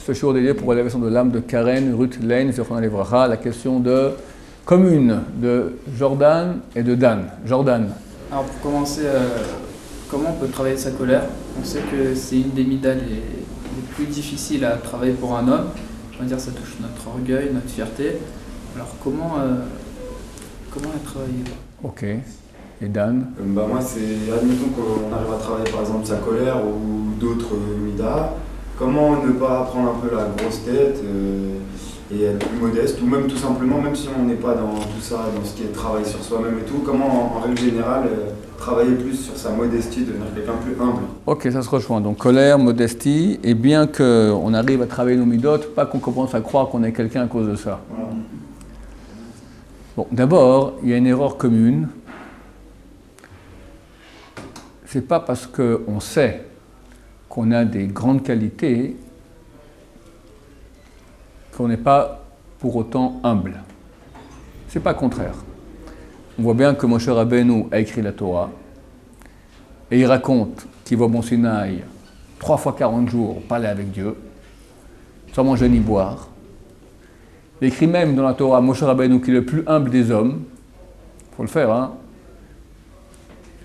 ce jour dédié pour l'élévation de l'âme de Karen, Ruth, Lane, Zechron Levracha, la question de commune de Jordan et de Dan. Jordan. Alors pour commencer, comment on peut travailler sa colère? On sait que c'est une des midas les plus difficiles à travailler pour un homme. On va dire ça touche notre orgueil, notre fierté. Alors comment la travailler? Ok. Et Dan? Moi, c'est, admettons qu'on arrive à travailler par exemple sa colère ou d'autres midas. Comment ne pas prendre un peu la grosse tête et être plus modeste, ou même tout simplement, même si on n'est pas dans tout ça, dans ce qui est travail sur soi-même et tout, comment en règle générale travailler plus sur sa modestie, devenir quelqu'un plus humble. Ok, ça se rejoint. Donc colère, modestie, et bien qu'on arrive à travailler nos midotes, pas qu'on commence à croire qu'on est quelqu'un à cause de ça. Voilà. Bon, d'abord, il y a une erreur commune. C'est pas parce qu'on sait qu'on a des grandes qualités qu'on n'est pas pour autant humble. C'est pas contraire. On voit bien que Moshe Rabbeinu a écrit la Torah et il raconte qu'il va au Mont Sinaï 3 fois 40 jours parler avec Dieu, sans manger ni boire. Il écrit même dans la Torah Moshe Rabbeinu qui est le plus humble des hommes. Il faut le faire, hein.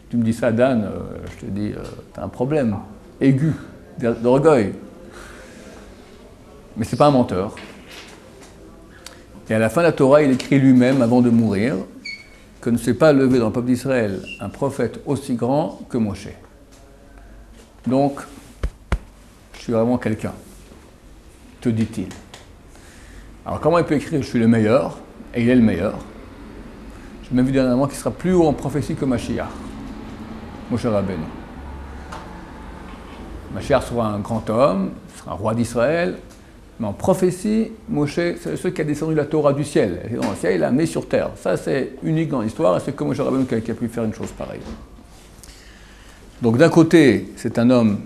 Tu me dis ça, Dan, je te dis, t'as un problème aigu d'orgueil. Mais c'est pas un menteur. Et à la fin de la Torah, il écrit lui-même, avant de mourir, que ne s'est pas levé dans le peuple d'Israël un prophète aussi grand que Moshe. Donc, je suis vraiment quelqu'un, te dit-il. Alors comment il peut écrire « je suis le meilleur » et il est le meilleur? J'ai même vu dernièrement qu'il sera plus haut en prophétie que Mashiach, Moshe Rabbeinu. Mashiach sera un grand homme, sera un roi d'Israël, mais en prophétie, Moshe, c'est celui qui a descendu la Torah du ciel. Et dans le ciel, il l'a mis sur terre. Ça, c'est unique dans l'histoire, et c'est que Moshe Rabbeinu qui a pu faire une chose pareille. Donc d'un côté, c'est un homme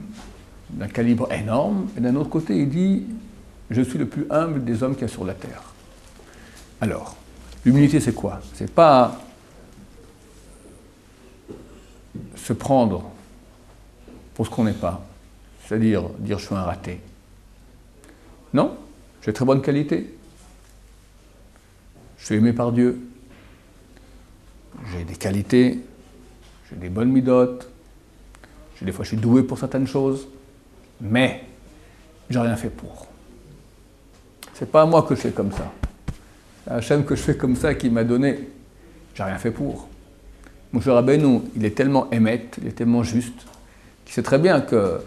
d'un calibre énorme, et d'un autre côté, il dit « je suis le plus humble des hommes qu'il y a sur la terre ». Alors, l'humilité, c'est quoi? C'est pas se prendre pour ce qu'on n'est pas, c'est-à-dire dire « je suis un raté ». Non, j'ai de très bonne qualité. Je suis aimé par Dieu. J'ai des qualités, j'ai des bonnes midotes, des fois je suis doué pour certaines choses, mais j'ai rien fait pour. C'est pas à moi que je fais comme ça. C'est Hachem que je fais comme ça qui m'a donné. J'ai rien fait pour. Moshe Rabbeinu, il est tellement émette, il est tellement juste, qu'il sait très bien que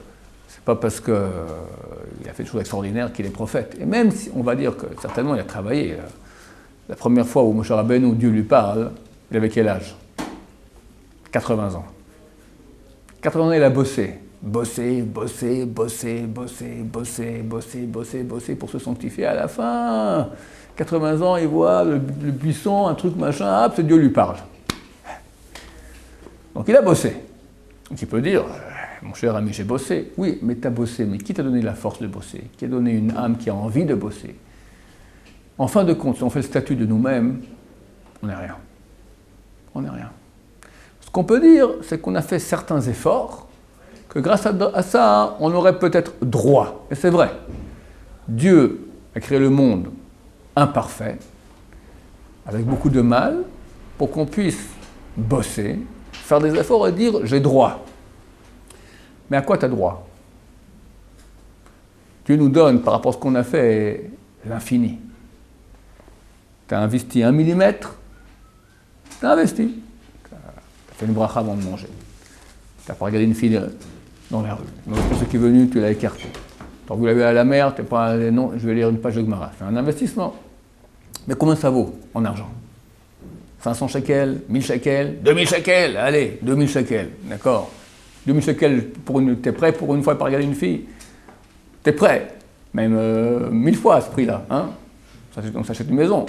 c'est pas parce qu'il a fait des choses extraordinaires qu'il est prophète. Et même si on va dire que certainement il a travaillé. La première fois où Moshe Rabbeinu, Dieu lui parle, il avait quel âge? 80 ans. 80 ans, il a bossé. Bossé pour se sanctifier. À la fin, 80 ans, il voit le buisson, un truc machin, hop, c'est Dieu lui parle. Donc il a bossé. Donc il peut dire, mon cher ami, j'ai bossé. Oui, mais tu as bossé, mais qui t'a donné la force de bosser? Qui a donné une âme qui a envie de bosser? En fin de compte, si on fait le statut de nous-mêmes, on n'est rien. On n'est rien. Ce qu'on peut dire, c'est qu'on a fait certains efforts, que grâce à ça, on aurait peut-être droit. Et c'est vrai. Dieu a créé le monde imparfait, avec beaucoup de mal, pour qu'on puisse bosser, faire des efforts et dire « j'ai droit ». Mais à quoi tu as droit? Dieu nous donne, par rapport à ce qu'on a fait, l'infini. Tu as investi 1 millimètre, tu as investi. Tu as fait une bracha avant de manger. Tu n'as pas regardé une fille dans la rue. Donc, pour ce qui est venu, tu l'as écarté. Quand vous l'avez à la mer, tu n'es pas allé, non, je vais lire une page de Gemara. C'est un investissement. Mais combien ça vaut en argent? 500 shekels, 1000 shekels, 2000 shekels, allez, 2000 shekels, d'accord? 2000 shekels, t'es prêt pour une fois à pas regarder une fille? T'es prêt? Même 1000 fois à ce prix-là, hein? On s'achète une maison.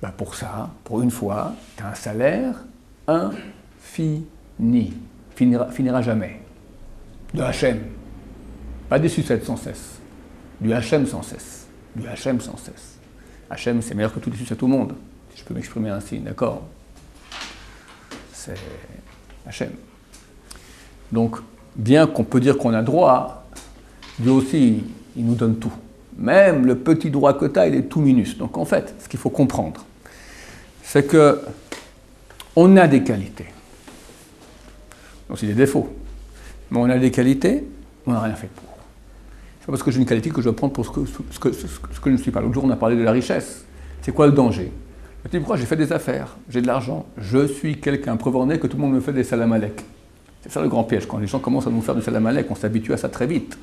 Ben pour ça, pour une fois, tu as un salaire infini. Finira jamais. De Hachem. Pas des sucettes sans cesse. Du Hachem sans cesse. Du Hachem sans cesse. Hachem, c'est meilleur que toutes les sucettes au monde, si je peux m'exprimer ainsi, d'accord? C'est Hachem. Donc, bien qu'on peut dire qu'on a droit, Dieu aussi, Il nous donne tout. Même le petit droit que tu as, il est tout minus. Donc en fait, ce qu'il faut comprendre, c'est que on a des qualités. Donc c'est des défauts. Mais on a des qualités, on n'a rien fait pour. C'est pas parce que j'ai une qualité que je dois prendre pour ce que je ne suis pas. L'autre jour, on a parlé de la richesse. C'est quoi le danger? Je me dis, pourquoi j'ai fait des affaires, j'ai de l'argent, je suis quelqu'un, preuve en est que tout le monde me fait des salam alek. C'est ça le grand piège. Quand les gens commencent à nous faire du salam alek, on s'habitue à ça très vite.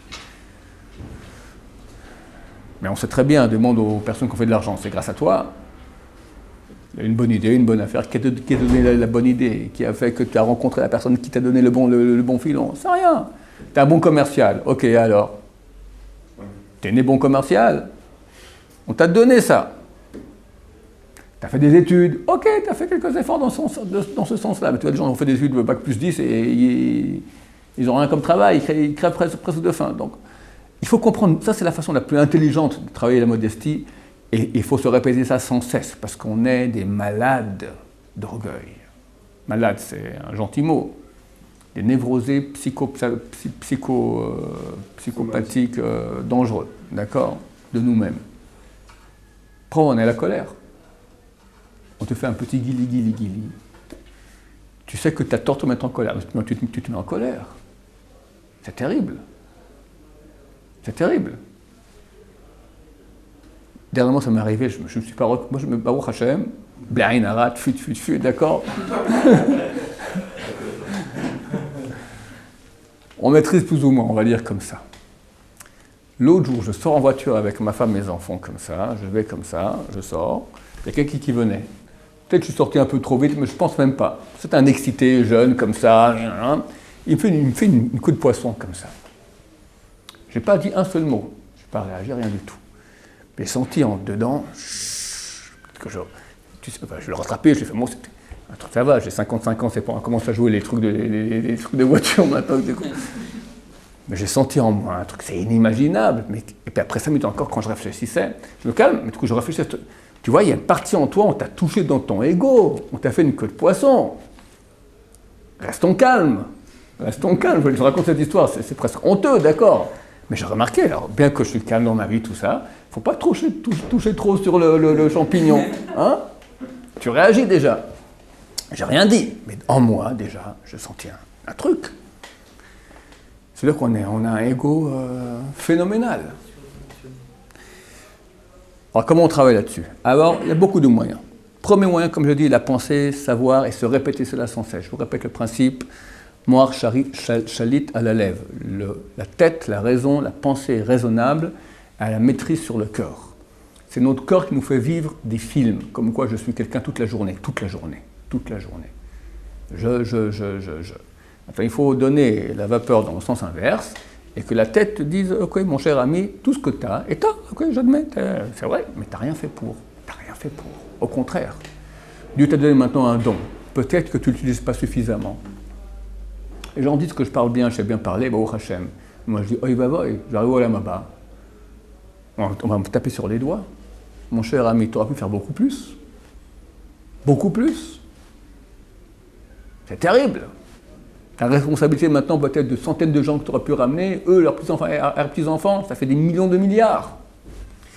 Mais on sait très bien, demande aux personnes qui ont fait de l'argent, c'est grâce à toi. Il y a une bonne idée, une bonne affaire, qui t'a donné la bonne idée, qui a fait que tu as rencontré la personne qui t'a donné le bon filon. C'est rien. Tu es un bon commercial. Ok, alors. Tu es né bon commercial. On t'a donné ça. Tu as fait des études. Ok, tu as fait quelques efforts dans ce sens-là. Mais tu vois, des gens ont fait des études bac plus 10 et ils n'ont rien comme travail. Ils crèvent presque de faim. Donc, il faut comprendre, ça c'est la façon la plus intelligente de travailler la modestie, et il faut se répéter ça sans cesse, parce qu'on est des malades d'orgueil. Malade, c'est un gentil mot. Des névrosés psychopathiques dangereux, d'accord, de nous-mêmes. Après, on est à la colère. On te fait un petit guili. Tu sais que tu as tort de te mettre en colère, mais tu te mets en colère. C'est terrible. C'est terrible. Dernièrement, ça m'est arrivé, je me suis pas... Moi, je me Baruch Hashem, Blain Arat, fut, d'accord. On maîtrise plus ou moins, on va dire comme ça. L'autre jour, je sors en voiture avec ma femme et mes enfants comme ça, je vais comme ça, je sors, il y a quelqu'un qui venait. Peut-être que je suis sorti un peu trop vite, mais je pense même pas. C'est un excité, jeune, comme ça. Il me fait une coup de poisson comme ça. Je n'ai pas dit un seul mot, je n'ai pas réagi, rien du tout. Mais senti en dedans, que je l'ai rattrapé, je lui ai fait, bon, un truc, ça va, j'ai 55 ans, c'est pas, on commence à jouer les trucs de voiture maintenant. Mais j'ai senti en moi un truc, c'est inimaginable. Et puis après 5 minutes encore, quand je réfléchissais, je me calme, mais du coup je réfléchissais. Tu vois, il y a une partie en toi, on t'a touché dans ton ego, on t'a fait une queue de poisson. Restons calmes, je vous raconte cette histoire, c'est presque honteux, d'accord. Mais j'ai remarqué, alors, bien que je suis calme dans ma vie, tout ça, il ne faut pas toucher trop sur le champignon. Hein? Tu réagis déjà. J'ai rien dit, mais en moi, déjà, je sentais un truc. C'est-à-dire qu'on a un ego phénoménal. Alors, comment on travaille là-dessus? Alors, il y a beaucoup de moyens. Premier moyen, comme je dis, la pensée, savoir et se répéter cela sans cesse. Je vous répète le principe. Moar Shalit à la lèvre. La tête, la raison, la pensée raisonnable a la maîtrise sur le cœur. C'est notre corps qui nous fait vivre des films, comme quoi je suis quelqu'un toute la journée. Enfin, il faut donner la vapeur dans le sens inverse et que la tête te dise, ok, mon cher ami, tout ce que tu as, et ok, j'admets, c'est vrai, mais tu n'as rien fait pour. Au contraire, Dieu t'a donné maintenant un don. Peut-être que tu ne l'utilises pas suffisamment. Les gens disent que je parle bien, je sais bien parler, Baruch Hashem. Moi je dis, oi vavoy, j'arrive au Lamaba. On va me taper sur les doigts. Mon cher ami, tu aurais pu faire beaucoup plus. Beaucoup plus. C'est terrible. Ta responsabilité maintenant peut-être de centaines de gens que tu aurais pu ramener, eux, leurs petits-enfants, ça fait des millions de milliards.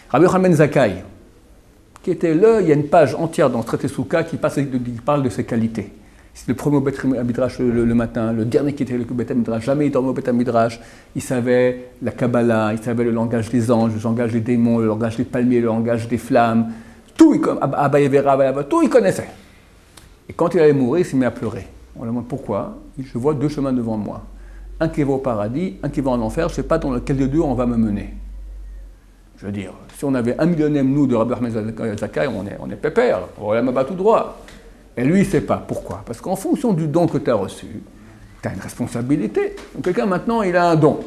Rabbi Yochanan ben Zakkai, qui était là, il y a une page entière dans le traité Souka qui parle de ses qualités. C'est le premier au Beth Midrash le matin, le dernier qui était le Beth Midrash. Jamais il dormait au Beth Midrash. Il savait la Kabbalah, il savait le langage des anges, le langage des démons, le langage des palmiers, le langage des flammes. Tout, tout il connaissait. Et quand il allait mourir, il s'est mis à pleurer. On lui demande pourquoi. Je vois 2 chemins devant moi. Un qui va au paradis, un qui va en enfer. Je ne sais pas dans lequel des deux on va me mener. Je veux dire, si on avait 1 millionième nous de Rabbi Yochanan Zakkai, on est pépère. On va là tout droit. Et lui, il ne sait pas. Pourquoi? Parce qu'en fonction du don que tu as reçu, tu as une responsabilité. Donc quelqu'un, maintenant, il a un don.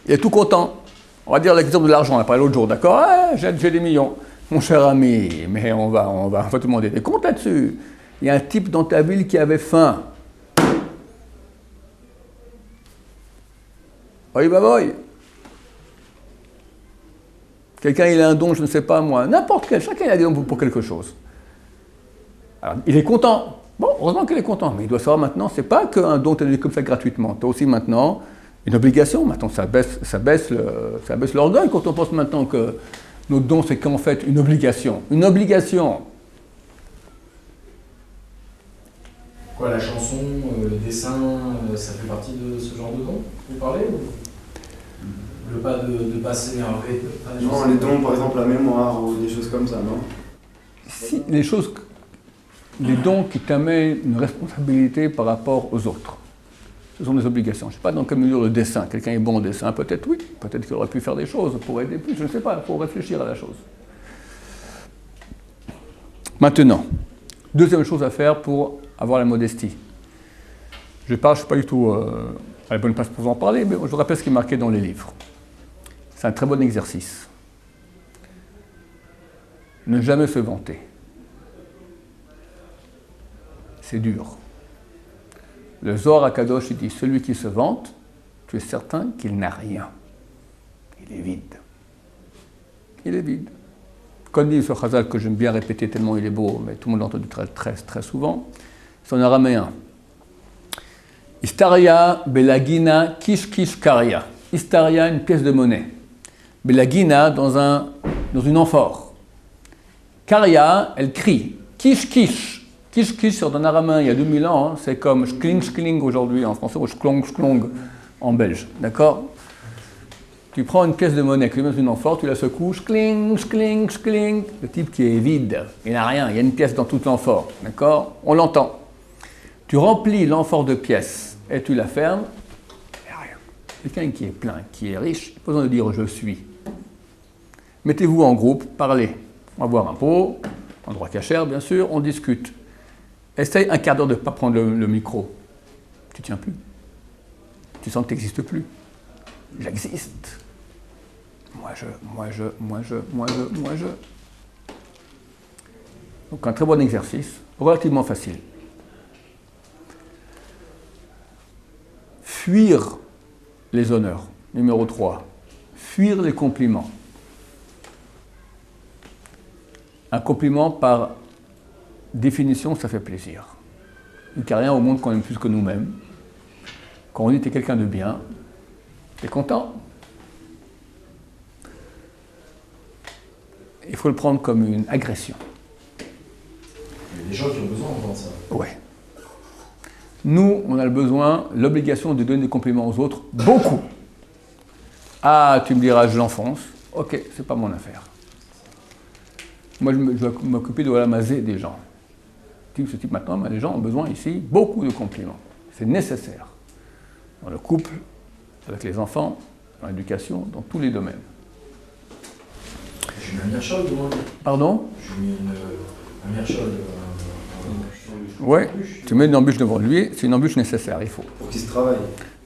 Il est tout content. On va dire l'exemple de l'argent, on a parlé l'autre jour, d'accord? Ah, j'ai des millions. Mon cher ami, mais on va te demander des comptes là-dessus. Il y a un type dans ta ville qui avait faim. Oi, boy. Quelqu'un, il a un don, je ne sais pas moi. N'importe quel, chacun a des dons pour quelque chose. Alors, il est content. Bon, heureusement qu'il est content, mais il doit savoir maintenant, c'est pas qu'un don t'est donné comme ça gratuitement. Tu as aussi maintenant une obligation. Maintenant, ça baisse l'orgueil quand on pense maintenant que notre don, c'est qu'en fait une obligation. Une obligation. Quoi, la chanson, le dessin, ça fait partie de ce genre de don, vous parlez ou... Le pas de pas s'énerver. Non, les dons, par exemple, la mémoire ou des choses comme ça, non? Si, les dons qui t'amènent une responsabilité par rapport aux autres. Ce sont des obligations. Je ne sais pas dans quelle mesure le dessin. Quelqu'un est bon au dessin, peut-être oui. Peut-être qu'il aurait pu faire des choses pour aider plus. Je ne sais pas, il faut réfléchir à la chose. Maintenant, deuxième chose à faire pour avoir la modestie. Je ne suis pas du tout à la bonne place pour vous en parler, mais je vous rappelle ce qui est marqué dans les livres. C'est un très bon exercice. Ne jamais se vanter. C'est dur. Le Zohar HaKadosh, il dit, celui qui se vante, tu es certain qu'il n'a rien. Il est vide. Il est vide. Comme dit ce chazal que j'aime bien répéter tellement il est beau, mais tout le monde l'a entendu très souvent, c'est en araméen. Istaria belagina kish kish karia. Istaria, une pièce de monnaie. Belagina, dans une amphore. Karia, elle crie. Kish kish. Kish kish, sur un araméen il y a 2000 ans, hein, c'est comme schkling aujourd'hui en français, ou schklong en belge. D'accord? Tu prends une pièce de monnaie, tu la mets dans une amphore, tu la secoues, schkling. Le type qui est vide, il n'a rien, il y a une pièce dans toute l'amphore. D'accord? On l'entend. Tu remplis l'amphore de pièces et tu la fermes, il n'y a rien. Quelqu'un qui est plein, qui est riche, il n'a pas besoin de dire je suis. Mettez-vous en groupe, parlez. On va boire un pot, endroit cachère bien sûr, on discute. Essaye un quart d'heure de ne pas prendre le micro. Tu ne tiens plus. Tu sens que tu n'existes plus. J'existe. Moi je. Donc un très bon exercice, relativement facile. Fuir les honneurs. Numéro 3. Fuir les compliments. Un compliment, par définition, ça fait plaisir. Il n'y a rien au monde qu'on aime plus que nous-mêmes. Quand on dit que tu es quelqu'un de bien, tu es content. Il faut le prendre comme une agression. Il y a des gens qui ont besoin d'entendre ça. Ouais. Nous, on a le besoin, l'obligation de donner des compliments aux autres, beaucoup. Ah, tu me diras, je l'enfonce. Ok, c'est pas mon affaire. Moi, je vais m'occuper de l'amaser des gens. Ce type maintenant, les gens ont besoin ici beaucoup de compliments. C'est nécessaire. Dans le couple, avec les enfants, dans l'éducation, dans tous les domaines. J'ai mis un mirchol devant lui. Pardon? J'ai mis un mirchol. Oui, tu mets une embûche devant lui, c'est une embûche nécessaire, il faut. Pour qu'il se travaille.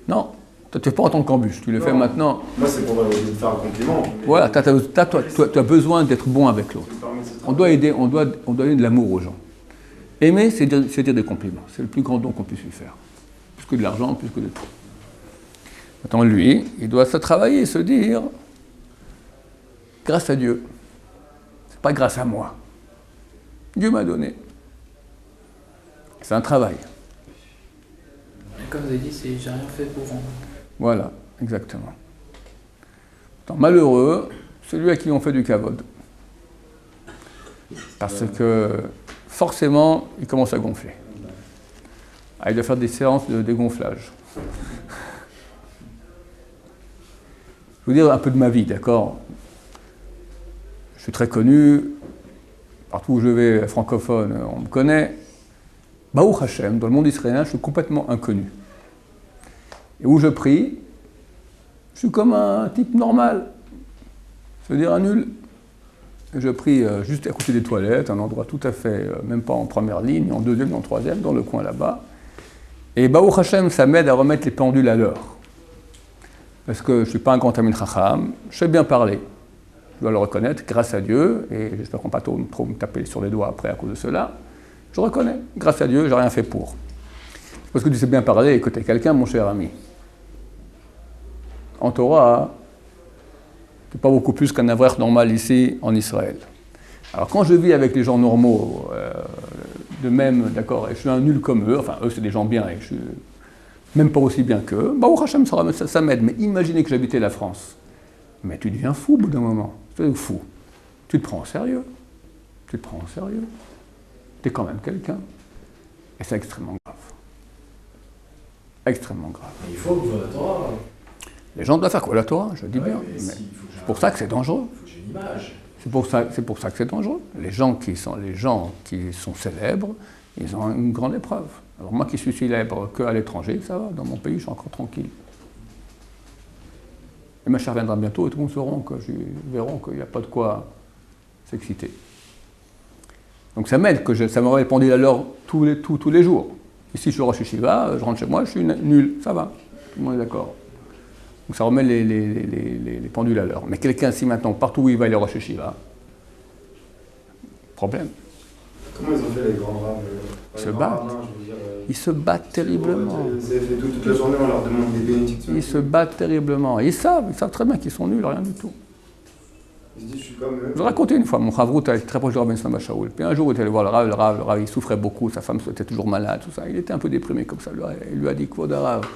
Non, toi tu ne fais pas en tant qu'embûche, tu le fais maintenant. Moi c'est pour lui faire un compliment. Voilà, tu as besoin d'être bon avec l'autre. On doit aider, on doit donner de l'amour aux gens. Aimer, c'est dire des compliments. C'est le plus grand don qu'on puisse lui faire. Plus que de l'argent, plus que de tout. Maintenant, lui, il doit se travailler, se dire, grâce à Dieu. C'est pas grâce à moi. Dieu m'a donné. C'est un travail. Comme vous avez dit, c'est j'ai rien fait pour rendre. Voilà, exactement. Tant malheureux, celui à qui on fait du kavod. Parce que forcément, il commence à gonfler. Ah, il doit faire des séances de dégonflage. Je vais vous dire un peu de ma vie, d'accord? Je suis très connu, partout où je vais, francophone, on me connaît. Baruch Hashem, dans le monde israélien, je suis complètement inconnu. Et où je prie, je suis comme un type normal. Ça veut dire un nul. Je prie juste à côté des toilettes, un endroit tout à fait, même pas en première ligne, en deuxième, en troisième, dans le coin là-bas. Et Baruch Hashem, ça m'aide à remettre les pendules à l'heure. Parce que je ne suis pas un grand Talmid Chacham, je sais bien parler. Je dois le reconnaître, grâce à Dieu, et j'espère qu'on ne va pas trop me taper sur les doigts après à cause de cela. Je reconnais, grâce à Dieu, j'ai rien fait pour. Parce que tu sais bien parler et que tu es quelqu'un, mon cher ami. En Torah, tu n'es pas beaucoup plus qu'un avraire normal ici en Israël. Alors quand je vis avec les gens normaux, de même, d'accord, et je suis un nul comme eux, enfin eux c'est des gens bien, et je suis même pas aussi bien qu'eux, bah, au Hachem, ça m'aide. Mais imaginez que j'habitais la France. Mais tu deviens fou au bout d'un moment. Tu es fou. Tu te prends au sérieux. Tu te prends au sérieux. Tu es quand même quelqu'un. Et c'est extrêmement grave. Extrêmement grave. Mais il faut vivre la Torah. Les gens doivent faire quoi la Torah, je dis bien. Mais Mais si, il faut que j'ai c'est pour ça que c'est dangereux. il faut que j'ai une image. C'est pour ça que c'est dangereux. Les gens qui sont célèbres, ils ont une grande épreuve. Alors moi qui suis célèbre qu'à l'étranger, ça va, dans mon pays, je suis encore tranquille. Et ma chère viendra bientôt et tout le monde verront qu'il n'y a pas de quoi s'exciter. Donc ça m'aide, ça me répondit à l'heure tous les jours. Ici, je suis au Rosh Yeshiva, je rentre chez moi, je suis nul, ça va, tout le monde est d'accord. Donc ça remet les pendules à l'heure. Mais quelqu'un, si maintenant, partout où il va, il est au Rosh Yeshiva, problème. Comment ils ont fait les grands rabbins Ils se battent. Ils se battent terriblement. Toute la journée, on leur demande des bénédictions. Ils se battent terriblement. Ils savent très bien qu'ils sont nuls, rien du tout. Ils se disent, je suis comme eux. Je racontais une fois, mon Chavrout était très proche de Rabbi Shlama Shaoul. Puis un jour, il était allé voir le Rav, il souffrait beaucoup, sa femme était toujours malade, tout ça. Il était un peu déprimé comme ça. Il lui a dit, Kvod Rav,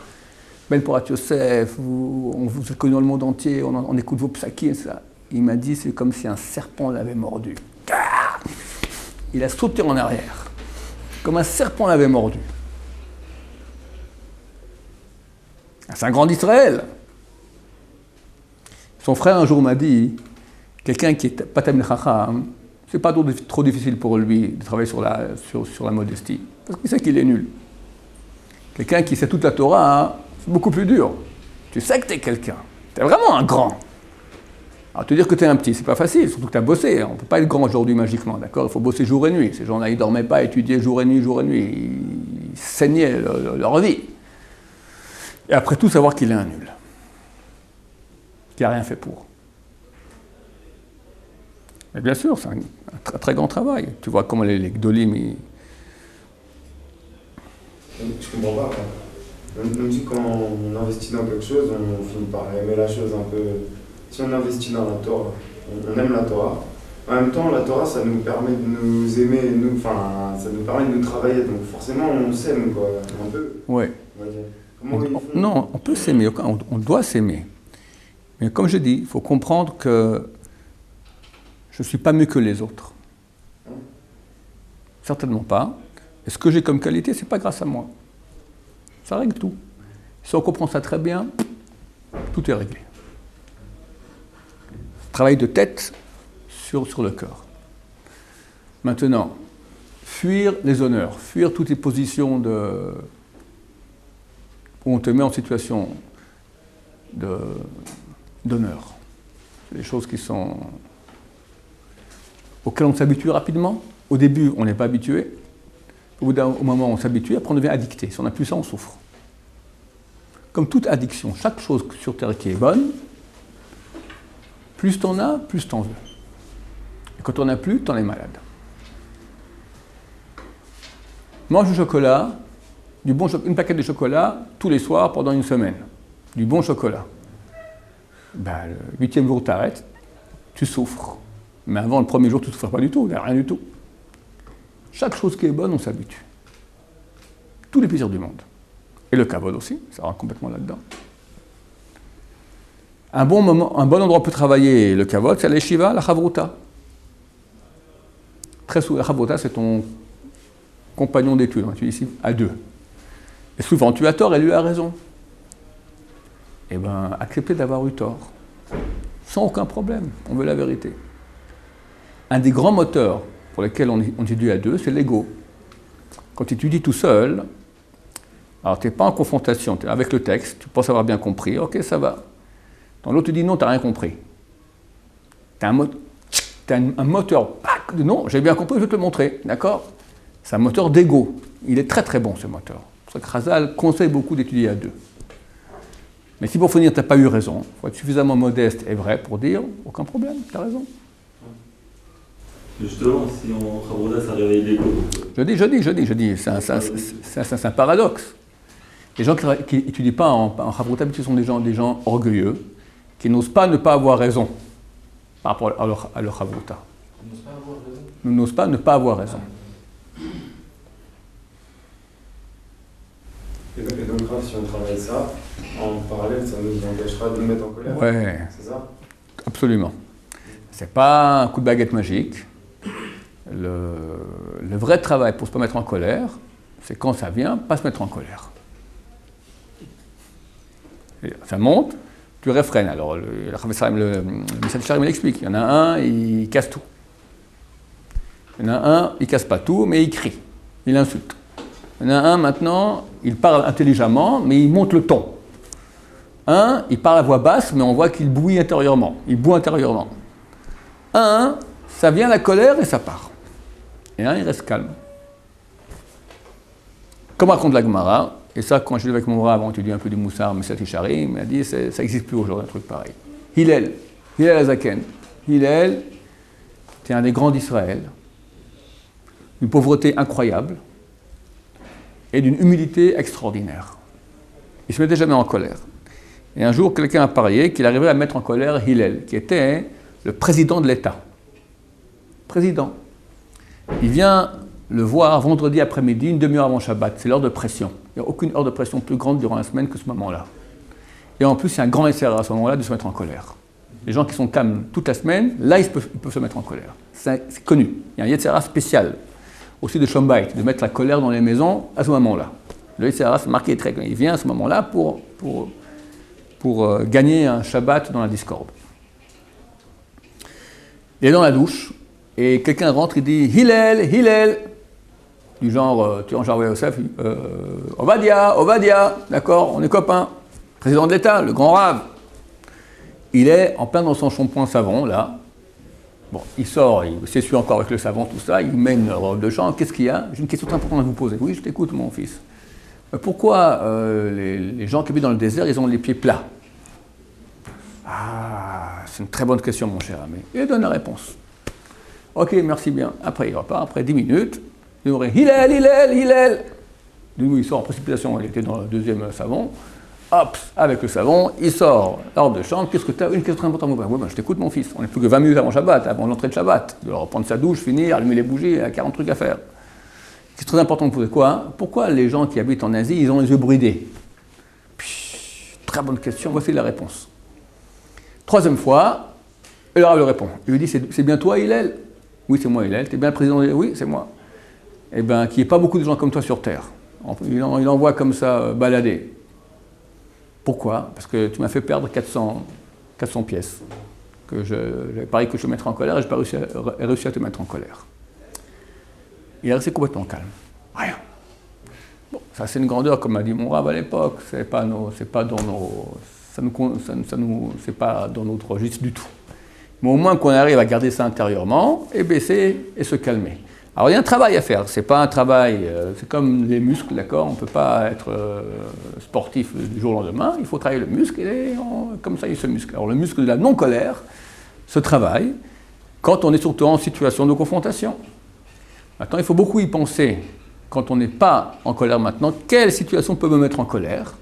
Ben Porat Yosef, on vous connaît dans le monde entier, on écoute vos psakim, et ça. Il m'a dit, c'est comme si un serpent l'avait mordu. Il a sauté en arrière, comme un serpent l'avait mordu. C'est un grand d'Israël. Son frère un jour m'a dit, quelqu'un qui est pas Tamil Chacham, c'est pas trop difficile pour lui de travailler sur la modestie, parce qu'il sait qu'il est nul. Quelqu'un qui sait toute la Torah, c'est beaucoup plus dur. Tu sais que tu es quelqu'un, tu es vraiment un grand. Alors te dire que tu es un petit, c'est pas facile, surtout que tu as bossé. On ne peut pas être grand aujourd'hui magiquement, d'accord? Il faut bosser jour et nuit. Ces gens-là, ils ne dormaient pas, étudiaient jour et nuit. Ils saignaient leur vie. Et après tout, savoir qu'il est un nul. Qu'il n'a rien fait pour. Mais bien sûr, c'est un très, très grand travail. Tu vois comment les Gdolim, Je comprends pas. On dit quand on investit dans quelque chose, on finit par aimer la chose un peu. Si on investit dans la Torah, on aime la Torah. En même temps, la Torah, ça nous permet de nous aimer, ça nous permet de nous travailler. Donc forcément, on s'aime, quoi, un peu. Oui. Non, on peut s'aimer, on doit s'aimer. Mais comme je dis, il faut comprendre que je ne suis pas mieux que les autres. Certainement pas. Et ce que j'ai comme qualité, ce n'est pas grâce à moi. Ça règle tout. Si on comprend ça très bien, tout est réglé. Travail de tête sur le cœur. Maintenant, fuir les honneurs, fuir toutes les positions où on te met en situation d'honneur. C'est des choses auxquelles on s'habitue rapidement. Au début, on n'est pas habitué. Au moment où on s'habitue, après on devient addicté. Si on n'a plus ça, on souffre. Comme toute addiction, chaque chose sur Terre qui est bonne, plus t'en as, plus t'en veux. Et quand t'en as plus, t'en es malade. Mange du chocolat, une paquette de chocolat, tous les soirs pendant une semaine. Du bon chocolat. Le 8e jour, t'arrêtes, tu souffres. Mais avant le premier jour, tu ne souffres pas du tout, rien du tout. Chaque chose qui est bonne, on s'habitue. Tous les plaisirs du monde. Et le kavod aussi, ça rentre complètement là-dedans. Un bon endroit pour travailler le kavod, c'est l'Yeshiva, la chavruta. Très souvent, la chavruta, c'est ton compagnon d'études, tu es ici à deux. Et souvent, tu as tort et lui a raison. Eh bien, accepter d'avoir eu tort. Sans aucun problème, on veut la vérité. Un des grands moteurs pour lesquels on étudie à deux, c'est l'ego. Quand tu étudies tout seul, alors tu n'es pas en confrontation, tu es avec le texte, tu penses avoir bien compris, ok, ça va. Dans l'autre, tu dis non, tu n'as rien compris. Tu as un moteur, de non, j'ai bien compris, je vais te le montrer, d'accord? C'est un moteur d'ego. Il est très très bon ce moteur. C'est pour ça que Chazal conseille beaucoup d'étudier à deux. Mais si pour finir, tu n'as pas eu raison, il faut être suffisamment modeste et vrai pour dire aucun problème, tu as raison. Justement, si en Chavruta, ça réveille l'ego. Je dis, c'est un paradoxe. Les gens qui n'étudient pas en Chavruta, ce sont des gens orgueilleux, qui n'osent pas ne pas avoir raison par rapport à leur Chavruta. Ils n'osent pas ne pas avoir raison. Et Et donc, si on travaille ça, en parallèle, ça nous empêchera de nous mettre en colère. Ouais, C'est ça? absolument. C'est pas un coup de baguette magique. Le vrai travail pour se pas mettre en colère, c'est quand ça vient, pas se mettre en colère. Et ça monte, tu réfrènes. Alors, le Message Charim l'explique. Il y en a un, il casse tout. Il y en a un, il casse pas tout, mais il crie, il insulte. Il y en a un, maintenant, il parle intelligemment, mais il monte le ton. Un, il parle à voix basse, mais on voit qu'il bouille intérieurement. Il boue intérieurement. Un, ça vient la colère et ça part. Et un, il reste calme. Comme raconte la Gemara, et ça, quand je l'ai avec mon bras, avant, on étudiait un peu du Moussar, mais Message Charim, il m'a dit, ça n'existe plus aujourd'hui, un truc pareil. Hillel Azaken. Hillel, c'est un des grands d'Israël, d'une pauvreté incroyable et d'une humilité extraordinaire. Il ne se mettait jamais en colère. Et un jour, quelqu'un a parié qu'il arrivait à mettre en colère Hillel, qui était le président de l'État. Président. Il vient le voir vendredi après-midi, une demi-heure avant Shabbat. C'est l'heure de pression. Il n'y a aucune heure de pression plus grande durant la semaine que ce moment-là. Et en plus, il y a un grand essai à ce moment-là de se mettre en colère. Les gens qui sont calmes toute la semaine, là, ils peuvent se mettre en colère. C'est connu. Il y a un Yetzirah spécial, aussi de Shombait, de mettre la colère dans les maisons à ce moment-là. Le Yetzirah, c'est marqué très clair. Il vient à ce moment-là pour gagner un Shabbat dans la discorde. Il est dans la douche, et quelqu'un rentre et dit « Hillel !» Du genre, tu es en genre Yosef, Ovadia, d'accord, on est copains. Président de l'État, le grand rave. Il est en plein dans son shampoing savon, là. Bon, il sort, il s'essuie encore avec le savon, tout ça, il met une robe de chambre. Qu'est-ce qu'il y a? J'ai une question très importante à vous poser. Oui, je t'écoute, mon fils. Pourquoi les gens qui vivent dans le désert, ils ont les pieds plats? Ah, c'est une très bonne question, mon cher ami. Il donne la réponse. Ok, merci bien. Après, il repart, après 10 minutes, il aurait Hillel. Du coup, il sort en précipitation, il était dans le deuxième savon. Hop, avec le savon, il sort la robe de chambre. Qu'est-ce que tu as? Une question très importante. Oui, ben, je t'écoute, mon fils. On n'est plus que 20 minutes avant Shabbat, avant l'entrée de Shabbat. Il doit reprendre sa douche, finir, allumer les bougies, il y a 40 trucs à faire. C'est très important de poser quoi? Pourquoi les gens qui habitent en Asie, ils ont les yeux bridés? Très bonne question, voici la réponse. Troisième fois, le Rav le répond. Il lui dit, c'est bien toi, Hillel? Oui, c'est moi, Hillel. T'es bien le président? Oui, c'est moi. Eh bien, qu'il n'y ait pas beaucoup de gens comme toi sur Terre. Il envoie comme ça balader. Pourquoi? Parce que tu m'as fait perdre 400 pièces. J'avais parié que je te mettrais en colère et je n'ai pas réussi à te mettre en colère. Il est resté complètement calme. Rien. Bon, ça c'est une grandeur, comme m'a dit mon Rav à l'époque. C'est pas dans notre registre du tout. Mais au moins qu'on arrive à garder ça intérieurement et baisser et se calmer. Alors il y a un travail à faire, c'est pas un travail, c'est comme les muscles, d'accord? On ne peut pas être sportif du jour au lendemain, il faut travailler le muscle et comme ça il se muscle. Alors le muscle de la non-colère se travaille quand on est surtout en situation de confrontation. Maintenant il faut beaucoup y penser quand on n'est pas en colère maintenant, quelle situation peut me mettre en colère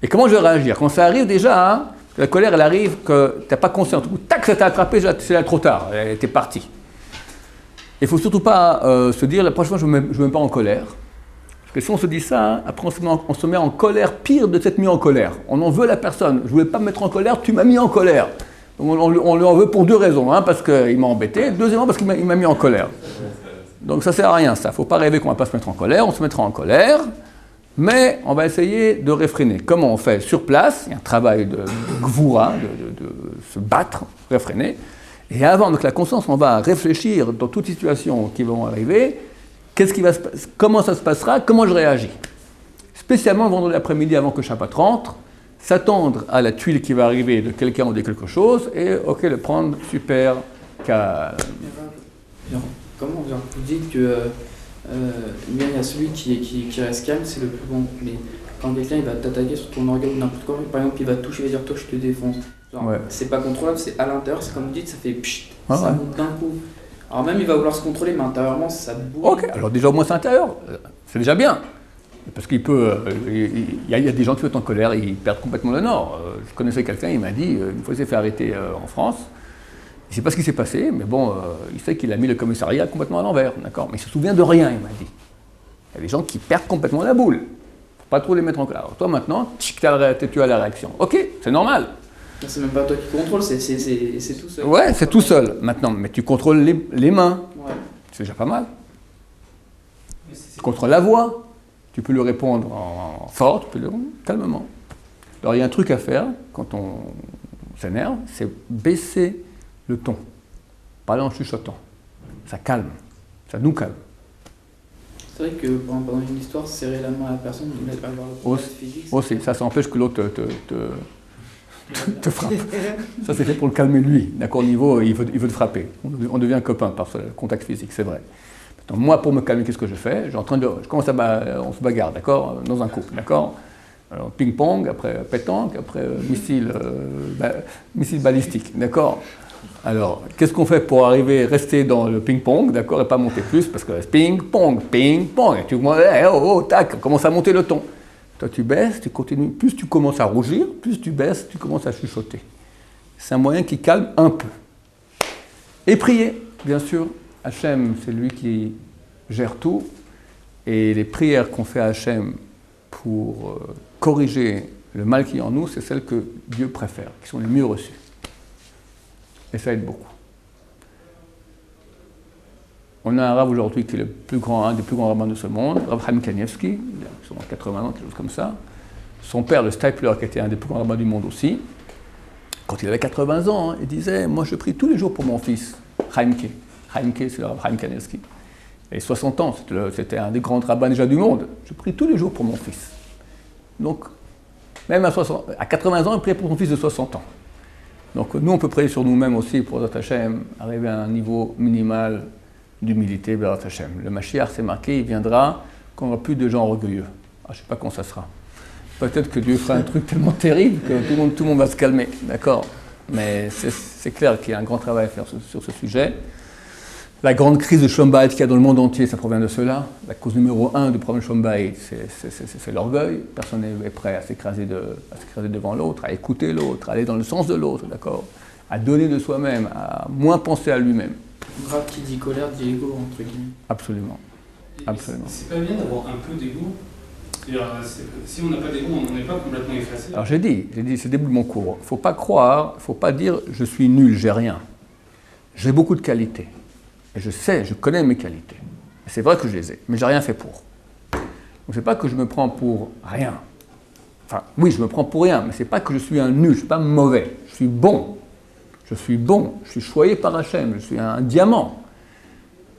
et comment je vais réagir. Quand ça arrive déjà, hein, la colère elle arrive que tu n'as pas conscience, tac ça t'a attrapé, c'est là trop tard, t'es parti. Il ne faut surtout pas se dire, la prochaine fois, je ne me mets pas en colère. Parce que si on se dit ça, hein, après on se met en colère, pire de s'être mis en colère. On en veut la personne. Je ne voulais pas me mettre en colère, tu m'as mis en colère. Donc on lui en veut pour deux raisons. Hein, parce qu'il m'a embêté, deuxièmement parce qu'il m'a mis en colère. Donc ça ne sert à rien, ça. Il ne faut pas rêver qu'on ne va pas se mettre en colère, on se mettra en colère, mais on va essayer de réfréner. Comment on fait? Sur place, il y a un travail de gvoura, de se battre, réfréner. Et avant, avec la conscience, on va réfléchir dans toutes les situations qui vont arriver, comment ça se passera, comment je réagis. Spécialement le vendredi après-midi avant que Shabbat rentre, s'attendre à la tuile qui va arriver de quelqu'un ou de quelque chose, et ok, le prendre super calme. Comment vous dites que il y a celui qui reste calme, c'est le plus bon, mais quand quelqu'un il va t'attaquer sur ton organe ou n'importe quoi, par exemple il va te toucher, il va dire toi je te défonce. Ouais. C'est pas contrôlable, c'est à l'intérieur, c'est comme vous dites, ça fait pchit, ça monte d'un coup. Alors même il va vouloir se contrôler, mais intérieurement ça bouge. Ok, alors déjà au moins c'est intérieur, c'est déjà bien. Parce qu'il peut, il y a des gens qui sont en colère, ils perdent complètement le nord. Je connaissais quelqu'un, il m'a dit, une fois il s'est fait arrêter en France, il ne sait pas ce qui s'est passé, mais bon, il sait qu'il a mis le commissariat complètement à l'envers, d'accord? Mais il se souvient de rien, il m'a dit. Il y a des gens qui perdent complètement la boule. Pas trop les mettre en colère. Alors toi maintenant, tu as la réaction. Ok, c'est normal. C'est même pas toi qui contrôle, c'est tout seul. Ouais, c'est tout seul maintenant, mais tu contrôles les mains. Ouais. C'est déjà pas mal. Tu contrôles la voix. Tu peux lui répondre en fort, tu peux lui répondre calmement. Alors il y a un truc à faire quand on s'énerve, c'est baisser le ton. Parler en chuchotant. Ça calme. Ça nous calme. C'est vrai que pendant une histoire, serrer la main à la personne, avoir le contact physique. Aussi, ça empêche que l'autre te frappe. Ça, c'est fait pour le calmer lui. D'accord, au niveau, il veut te frapper. On devient copain par ce contact physique, c'est vrai. Maintenant, moi, pour me calmer, qu'est-ce que je fais? Je commence on se bagarre, d'accord, dans un couple, d'accord. Alors, ping-pong, après pétanque, après missile balistique, d'accord. Alors, qu'est-ce qu'on fait pour rester dans le ping-pong, d'accord, et pas monter plus, parce que ping-pong, ping-pong, et tu commences, tac, on commence à monter le ton. Toi, tu baisses, tu continues. Plus tu commences à rougir, plus tu baisses, tu commences à chuchoter. C'est un moyen qui calme un peu. Et prier, bien sûr. Hachem, c'est lui qui gère tout. Et les prières qu'on fait à Hachem pour corriger le mal qui est en nous, c'est celles que Dieu préfère, qui sont les mieux reçues. Et ça aide beaucoup. On a un rabbin aujourd'hui qui est un des plus grands rabbins de ce monde, Rav Chaim Kanievski, il a sûrement 80 ans, quelque chose comme ça. Son père, le Stipler, qui était un des plus grands rabbins du monde aussi, quand il avait 80 ans, il disait « Moi, je prie tous les jours pour mon fils, Chaimke. » Chaimke, c'est le Rav Chaim Kanievski. Et 60 ans, c'était un des grands rabbins déjà du monde. Je prie tous les jours pour mon fils. Donc, même à 80 ans, il priait pour son fils de 60 ans. Donc, nous, on peut prier sur nous-mêmes aussi pour Zot Hashem, arriver à un niveau minimal d'humilité, B'Ezrat Hashem. Le Mashiach, c'est marqué, il viendra quand il n'y aura plus de gens orgueilleux. Je ne sais pas quand ça sera. Peut-être que Dieu fera un truc tellement terrible que tout le monde va se calmer, d'accord. Mais c'est clair qu'il y a un grand travail à faire sur ce sujet. La grande crise de Shalom Bayit qu'il y a dans le monde entier, ça provient de cela. La cause numéro 1 du problème de Shalom Bayit, c'est l'orgueil. Personne n'est prêt à s'écraser devant l'autre, à écouter l'autre, à aller dans le sens de l'autre, d'accord, à donner de soi-même, à moins penser à lui-même. Grave qui dit colère dit ego, entre guillemets. Absolument. Absolument. C'est pas bien d'avoir un peu d'ego. Si on n'a pas d'ego, on n'est pas complètement effacé. Alors j'ai dit, c'est le début de mon cours. Il ne faut pas croire, il ne faut pas dire je suis nul, j'ai rien. J'ai beaucoup de qualités. Et je connais mes qualités. Et c'est vrai que je les ai, mais j'ai rien fait pour. Donc c'est pas que je me prends pour rien. Enfin, oui, je me prends pour rien, mais c'est pas que je suis un nul, je suis pas mauvais. Je suis bon. Je suis choyé par Hachem, je suis un diamant.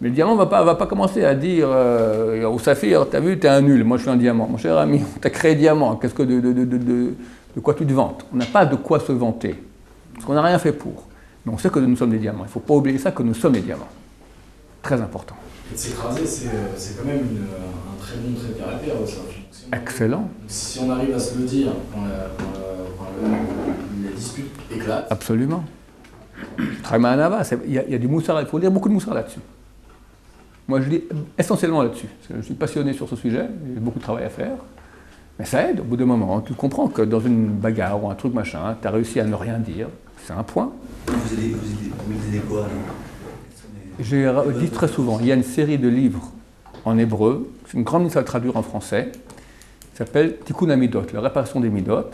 Mais le diamant va pas commencer à dire au saphir, t'as vu, t'es un nul, moi je suis un diamant. Mon cher ami, on t'a créé diamant, qu'est-ce que de quoi tu te vantes? On n'a pas de quoi se vanter, parce qu'on n'a rien fait pour. Mais on sait que nous sommes des diamants, il ne faut pas oublier ça, que nous sommes des diamants. Très important. Et de s'écraser, c'est quand même un très bon trait de caractère, ça. Excellent. Si on arrive à se le dire quand les disputes éclatent. Absolument. Traimanava, il y a du moussard, il faut dire beaucoup de moussard là-dessus. Moi je dis essentiellement là-dessus. Je suis passionné sur ce sujet, j'ai beaucoup de travail à faire. Mais ça aide au bout d'un moment. Tu comprends que dans une bagarre ou un truc machin, tu as réussi à ne rien dire. C'est un point. Vous aidez quoi alors? J'ai dit très souvent, il y a une série de livres en hébreu, c'est une grande liste à traduire en français, qui s'appelle Tikkun HaMidot, la réparation des Midot.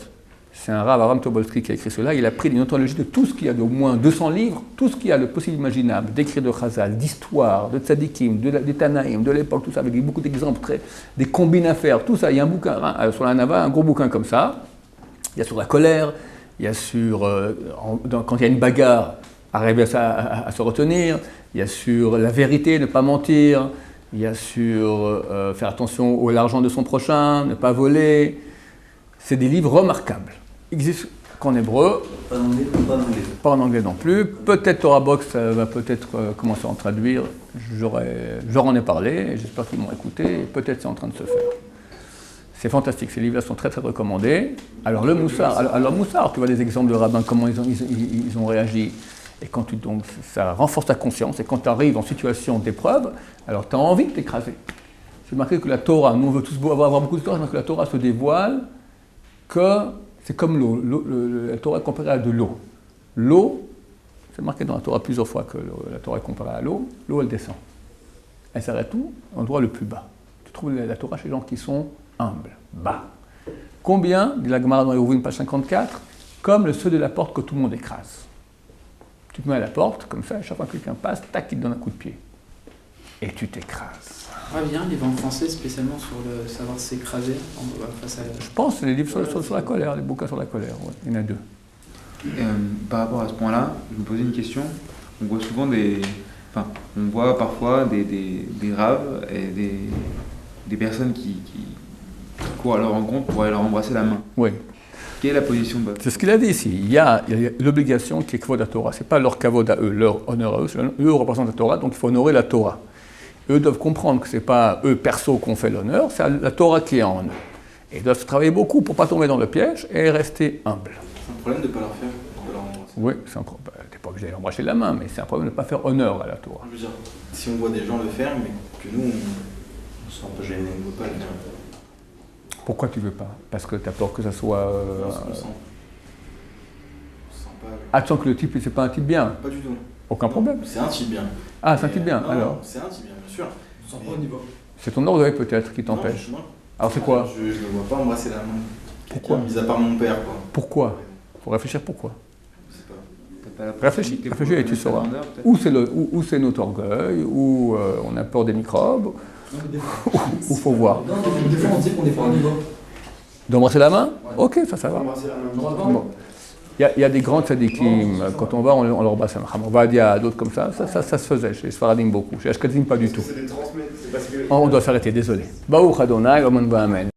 C'est un Rav Aram Tobolsky qui a écrit cela. Il a pris une anthologie de tout ce qu'il y a, d'au moins 200 livres, tout ce qu'il y a de possible imaginable, d'écrits de Chazal, d'histoire, de tzadikim, des Tanaïm, de l'époque, tout ça, avec beaucoup d'exemples, des combines à faire, tout ça. Il y a un bouquin, sur la Nava, un gros bouquin comme ça. Il y a sur la colère, il y a sur, quand il y a une bagarre, arriver à se retenir, il y a sur la vérité, ne pas mentir, il y a sur faire attention à l'argent de son prochain, ne pas voler. C'est des livres remarquables. Ils existent qu'en hébreu. Pas en anglais, pas en anglais. Pas en anglais non plus. Peut-être Torah Box va peut-être commencer à en traduire. J'en ai parlé, j'espère qu'ils m'ont écouté, et peut-être c'est en train de se faire. C'est fantastique, ces livres-là sont très très recommandés. Alors le moussard, tu vois des exemples de rabbins, comment ils ont réagi. Et quand donc, ça renforce ta conscience, et quand tu arrives en situation d'épreuve, alors tu as envie de t'écraser. C'est marqué que la Torah, nous on veut tous avoir beaucoup de Torah, mais que la Torah se dévoile que c'est comme l'eau. La Torah est comparée à de l'eau. L'eau, c'est marqué dans la Torah plusieurs fois que la Torah est comparée à l'eau. L'eau, elle descend. Elle s'arrête où? À l'endroit le plus bas. Tu trouves la Torah chez les gens qui sont humbles. bas. Combien, dit la Gemara dans Eruvin, page 54, comme le seuil de la porte que tout le monde écrase. Tu te mets à la porte, comme ça, à chaque fois que quelqu'un passe, tac, il te donne un coup de pied. Et tu t'écrases. Ah, bien, livre en français spécialement sur le savoir s'écraser face à... Je pense que c'est les livres sur la colère, les bouquins sur la colère, ouais. Il y en a 2. Par rapport à ce point-là, je me posais une question. On voit souvent on voit parfois des raves et des personnes qui courent à leur rencontre pour aller leur embrasser la main. Oui. Quelle est la position de... C'est ce qu'il a dit ici. Il y a l'obligation qui est Kvod Torah. Ce n'est pas leur Kavod à eux, leur honneur à eux. Eux représentent la Torah, donc il faut honorer la Torah. Eux doivent comprendre que ce n'est pas eux perso qu'on fait l'honneur, c'est la Torah qui est en eux. Et ils doivent travailler beaucoup pour ne pas tomber dans le piège et rester humbles. C'est un problème de ne pas leur faire, de leur embrasser. Oui, c'est un problème. Tu n'es pas obligé d'embrasser la main, mais c'est un problème de ne pas faire honneur à la Torah. Je veux dire, si on voit des gens le faire, mais que nous, on se sent un peu gêné, on ne veut pas le faire. Pourquoi tu ne veux pas? Parce que tu as peur que ça soit... On se sent pas... Ah, tu sens que le type, c'est pas un type bien? Pas du tout. Aucun problème. C'est un type bien. Ah, c'est un type bien, Non, alors? c'est un type bien, bien sûr. On sent pas au niveau. C'est ton orgueil peut-être qui t'empêche. Non. Alors c'est quoi? Je ne me vois pas embrasser la main. Pourquoi? Mis à part mon père, quoi. Pourquoi? Il faut réfléchir pourquoi. Je sais pas. T'as pas la Réfléchis possibilité et tu pour sauras. connaître la grandeur, peut-être. Ou c'est notre orgueil, ou on a peur des microbes, ou faut voir. Non, des fois on dit qu'on n'est pas au niveau. D'embrasser la main? Ok, ça va. Embrasser la main. Bon. Il y a des grands tzadikim, quand on va, on leur embrasse la main. On va dire à d'autres comme ça se faisait, chez les Sfaradim beaucoup, chez les Ashkenazim pas du tout. C'est des transmettre, c'est parce que... On doit s'arrêter, désolé. Baruch Adonai, Amen.